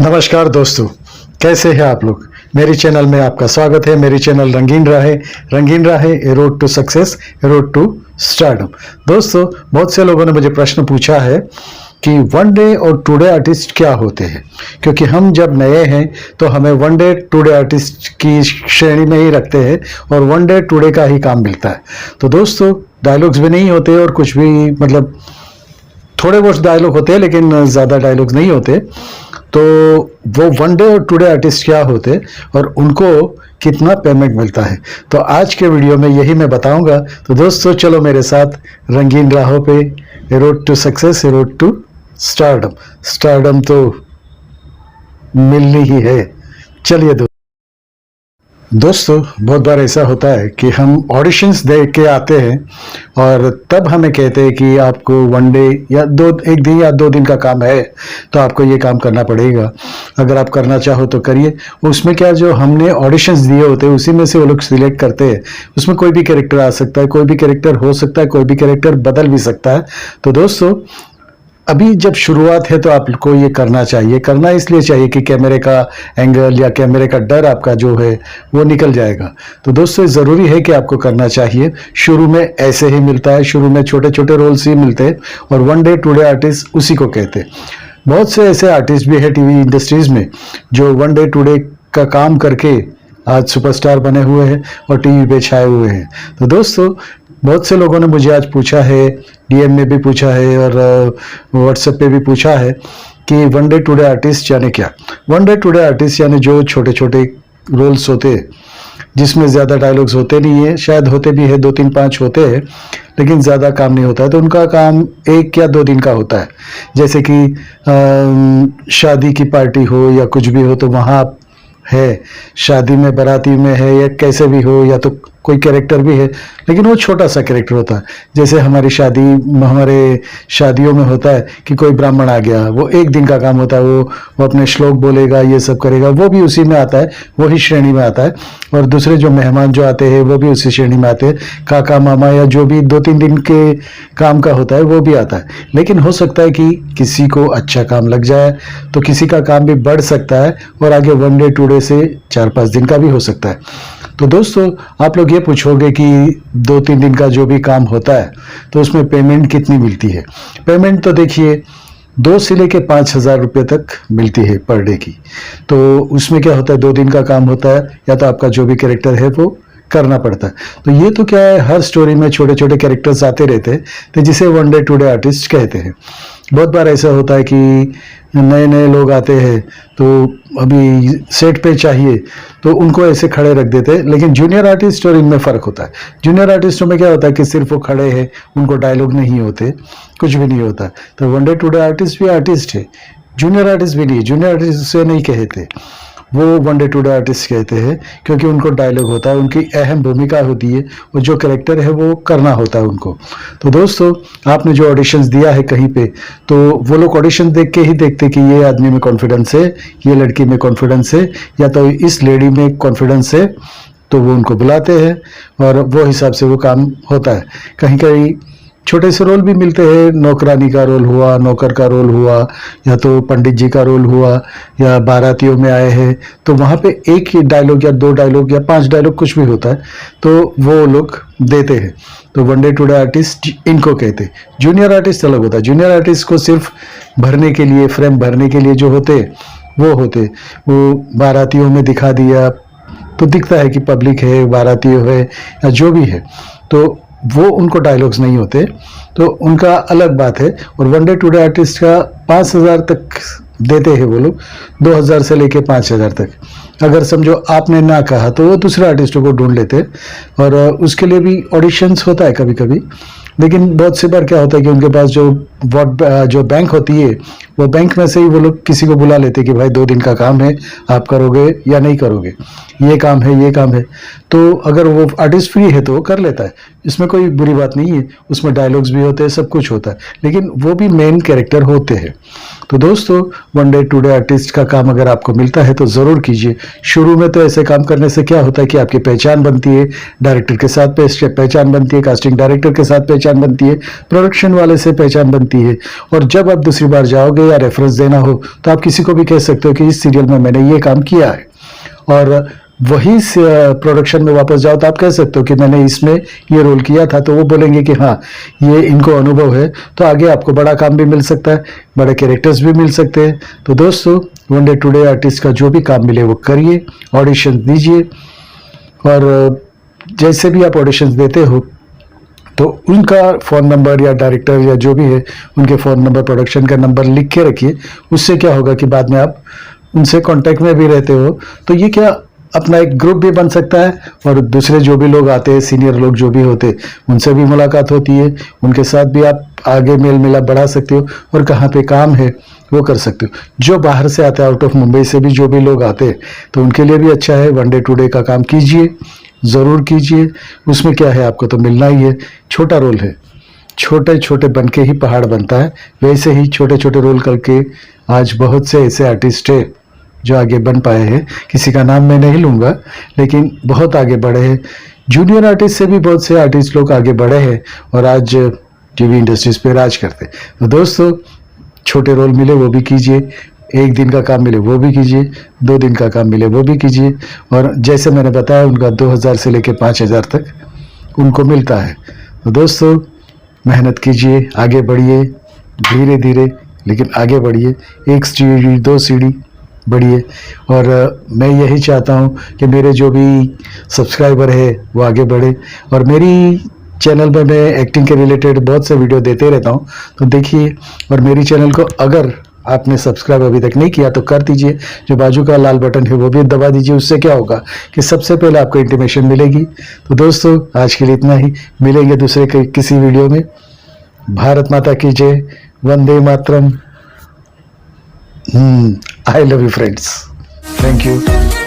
नमस्कार दोस्तों, कैसे हैं आप लोग। मेरी चैनल में आपका स्वागत है। मेरी channel Rangeen Raahe a road to success, a road to stardom. दोस्तों, बहुत से लोगों ने मुझे प्रश्न पूछा है कि वन डे और टू डे आर्टिस्ट क्या होते हैं, क्योंकि हम जब नए हैं तो हमें one day to day artist की श्रेणी में ही रखते हैं और वन डे टू डे का ही काम मिलता है। तो दोस्तों, डायलॉग्स भी नहीं होते और कुछ भी, मतलब थोड़े बहुत डायलॉग होते हैं लेकिन ज़्यादा डायलॉग्स नहीं होते। तो वो वन डे और टू डे आर्टिस्ट क्या होते और उनको कितना पेमेंट मिलता है, तो आज के वीडियो में यही मैं बताऊंगा। तो दोस्तों, चलो मेरे साथ रंगीन राहों पे, a road to success, a road to stardom. Stardom तो मिलनी ही है। चलिए दोस्तों, बहुत बार ऐसा होता है कि हम ऑडिशंस दे के आते हैं और तब हमें कहते हैं कि आपको वन डे या एक दिन या 2 दिन का काम है, तो आपको ये काम करना पड़ेगा। अगर आप करना चाहो तो करिए। उसमें क्या, जो हमने ऑडिशंस दिए होते हैं उसी में से वो लोग सिलेक्ट करते हैं। उसमें कोई भी कैरेक्टर आ सकता है, कोई भी कैरेक्टर हो सकता है, कोई भी कैरेक्टर बदल भी सकता है। तो दोस्तों, अभी जब शुरुआत है तो आपको ये करना चाहिए। करना इसलिए चाहिए कि कैमरे का एंगल या कैमरे का डर आपका जो है वो निकल जाएगा। तो दोस्तों, ज़रूरी है कि आपको करना चाहिए। शुरू में ऐसे ही मिलता है, शुरू में छोटे छोटे रोल्स ही मिलते हैं और one day to day artist उसी को कहते हैं। बहुत से ऐसे आर्टिस्ट भी है टीवी इंडस्ट्रीज में जो वन डे टू डे का काम करके आज सुपरस्टार बने हुए हैं और टीवी पे छाए हुए हैं। तो दोस्तों, बहुत से लोगों ने मुझे आज पूछा है, डीएम में भी पूछा है और व्हाट्सएप पे भी पूछा है कि one day to day artist यानी क्या। One day to day artist यानी जो छोटे छोटे रोल्स होते हैं जिसमें ज़्यादा डायलॉग्स होते नहीं है, शायद होते भी है 2 3 5 होते हैं लेकिन ज़्यादा काम नहीं होता है। तो उनका काम 1 या 2 दिन का होता है। जैसे कि शादी की पार्टी हो या कुछ भी हो, तो वहाँ है, शादी में बाराती में है या कैसे भी हो, या तो कोई कैरेक्टर भी है लेकिन वो छोटा सा कैरेक्टर होता है। जैसे हमारे शादियों में होता है कि कोई ब्राह्मण आ गया, वो 1 दिन का काम होता है। वो अपने श्लोक बोलेगा, ये सब करेगा, वो भी उसी में आता है, वही श्रेणी में आता है। और दूसरे जो मेहमान जो आते हैं वो भी उसी श्रेणी में आते हैं। काका मामा या जो भी 2-3 दिन के काम का होता है वो भी आता है। लेकिन हो सकता है कि किसी को अच्छा काम लग जाए तो किसी का काम भी बढ़ सकता है और आगे वन डे टू डे से 4-5 दिन का भी हो सकता है। तो दोस्तों, आप लोग ये पूछोगे कि 2-3 दिन का जो भी काम होता है तो उसमें पेमेंट कितनी मिलती है। पेमेंट तो देखिए 2 से लेके 5,000 रुपये तक मिलती है पर डे की। तो उसमें क्या होता है, 2 दिन का काम होता है, या तो आपका जो भी कैरेक्टर है वो करना पड़ता है। तो ये तो क्या है, हर स्टोरी में छोटे छोटे कैरेक्टर्स आते रहते हैं, तो जिसे one day to day artist कहते हैं। बहुत बार ऐसा होता है कि नए नए लोग आते हैं तो अभी सेट पे चाहिए तो उनको ऐसे खड़े रख देते हैं। लेकिन जूनियर आर्टिस्ट और इनमें फ़र्क होता है। जूनियर आर्टिस्टों में क्या होता है कि सिर्फ वो खड़े हैं, उनको डायलॉग नहीं होते, कुछ भी नहीं होता। तो one day to day artist भी आर्टिस्ट है, जूनियर आर्टिस्ट भी नहीं। जूनियर आर्टिस्ट से नहीं कहते, वो one day to day artist कहते हैं, क्योंकि उनको डायलॉग होता है, उनकी अहम भूमिका होती है और जो कैरेक्टर है वो करना होता है उनको। तो दोस्तों, आपने जो ऑडिशंस दिया है कहीं पे, तो वो लोग ऑडिशन देख के ही देखते कि ये आदमी में कॉन्फिडेंस है, ये लड़की में कॉन्फिडेंस है, या तो इस लेडी में कॉन्फिडेंस है, तो वो उनको बुलाते हैं और वो हिसाब से वो काम होता है। कहीं कहीं छोटे से रोल भी मिलते हैं, नौकरानी का रोल हुआ, नौकर का रोल हुआ, या तो पंडित जी का रोल हुआ, या बारातियों में आए हैं तो वहाँ पे 1 ही डायलॉग या 2 डायलॉग या 5 डायलॉग कुछ भी होता है, तो वो लोग देते हैं। तो one day to day artist इनको कहते हैं। जूनियर आर्टिस्ट अलग होता है। जूनियर आर्टिस्ट को सिर्फ भरने के लिए, फ्रेम भरने के लिए जो होते वो वो बारातियों में दिखा दिया तो दिखता है कि पब्लिक है, बाराती है या जो भी है, तो वो उनको डायलॉग्स नहीं होते, तो उनका अलग बात है। और one day to day artist का 5,000 तक देते हैं वो लोग, 2,000 से लेके 5,000 तक। अगर समझो आपने ना कहा तो वो दूसरे आर्टिस्टों को ढूंढ लेते हैं और उसके लिए भी ऑडिशंस होता है कभी कभी। लेकिन बहुत सी बार क्या होता है कि उनके पास जो बैंक होती है, वो बैंक में से ही वो लोग किसी को बुला लेते हैं कि भाई 2 दिन का काम है, आप करोगे या नहीं करोगे, ये काम है, ये काम है। तो अगर वो आर्टिस्ट फ्री है तो वो कर लेता है, इसमें कोई बुरी बात नहीं है। उसमें डायलॉग्स भी होते हैं, सब कुछ होता है, लेकिन वो भी मेन कैरेक्टर होते हैं। तो दोस्तों, वन डे टुडे आर्टिस्ट का काम अगर आपको मिलता है तो ज़रूर कीजिए। शुरू में तो ऐसे काम करने से क्या होता है कि आपकी पहचान बनती है, डायरेक्टर के साथ पहचान बनती है, कास्टिंग डायरेक्टर के साथ पहचान बनती है, प्रोडक्शन वाले से पहचान बनती है। और जब आप दूसरी बार जाओगे या रेफरेंस देना हो तो आप किसी को भी कह सकते हो कि इस सीरियल में मैंने ये काम किया है, और वही प्रोडक्शन में वापस जाओ तो आप कह सकते हो कि मैंने इसमें ये रोल किया था, तो वो बोलेंगे कि हाँ, ये इनको अनुभव है, तो आगे आपको बड़ा काम भी मिल सकता है, बड़े कैरेक्टर्स भी मिल सकते हैं। तो दोस्तों, वन डे टुडे आर्टिस्ट का जो भी काम मिले वो करिए, ऑडिशन दीजिए, और जैसे भी आप ऑडिशन देते हो तो उनका फ़ोन नंबर या डायरेक्टर या जो भी है उनके फ़ोन नंबर, प्रोडक्शन का नंबर लिख के रखिए। उससे क्या होगा कि बाद में आप उनसे कांटेक्ट में भी रहते हो, तो ये क्या अपना एक ग्रुप भी बन सकता है, और दूसरे जो भी लोग आते हैं, सीनियर लोग जो भी होते, उनसे भी मुलाकात होती है, उनके साथ भी आप आगे मेल मिलाप बढ़ा सकते हो, और कहाँ पे काम है वो कर सकते हो। जो बाहर से आते हैं, आउट ऑफ मुंबई से भी जो भी लोग आते हैं, तो उनके लिए भी अच्छा है। वन डे टुडे का काम कीजिए, ज़रूर कीजिए। उसमें क्या है, आपको तो मिलना ही है। छोटा रोल है, छोटे छोटे बन के ही पहाड़ बनता है, वैसे ही छोटे छोटे रोल करके आज बहुत से ऐसे आर्टिस्ट है जो आगे बन पाए हैं। किसी का नाम मैं नहीं लूँगा, लेकिन बहुत आगे बढ़े हैं। जूनियर आर्टिस्ट से भी बहुत से आर्टिस्ट लोग आगे बढ़े हैं और आज टीवी इंडस्ट्रीज पे राज करते हैं। तो दोस्तों, छोटे रोल मिले वो भी कीजिए, एक दिन का काम मिले वो भी कीजिए, 2 दिन का काम मिले वो भी कीजिए, और जैसे मैंने बताया उनका 2000 से लेकर 5000 तक उनको मिलता है। तो दोस्तों, मेहनत कीजिए, आगे बढ़िए, धीरे धीरे लेकिन आगे बढ़िए, 1 सीढ़ी 2 सीढ़ी बढ़िए। और मैं यही चाहता हूँ कि मेरे जो भी सब्सक्राइबर है वो आगे बढ़े, और मेरी चैनल में मैं एक्टिंग के रिलेटेड बहुत से वीडियो देते रहता हूँ, तो देखिए। और मेरी चैनल को अगर आपने सब्सक्राइब अभी तक नहीं किया तो कर दीजिए, जो बाजू का लाल बटन है वो भी दबा दीजिए। उससे क्या होगा कि सबसे पहले आपको इंटीमेशन मिलेगी। तो दोस्तों, आज के लिए इतना ही, मिलेंगे दूसरे किसी वीडियो में। भारत माता की जय, Vande Mataram. I love you friends. Thank you.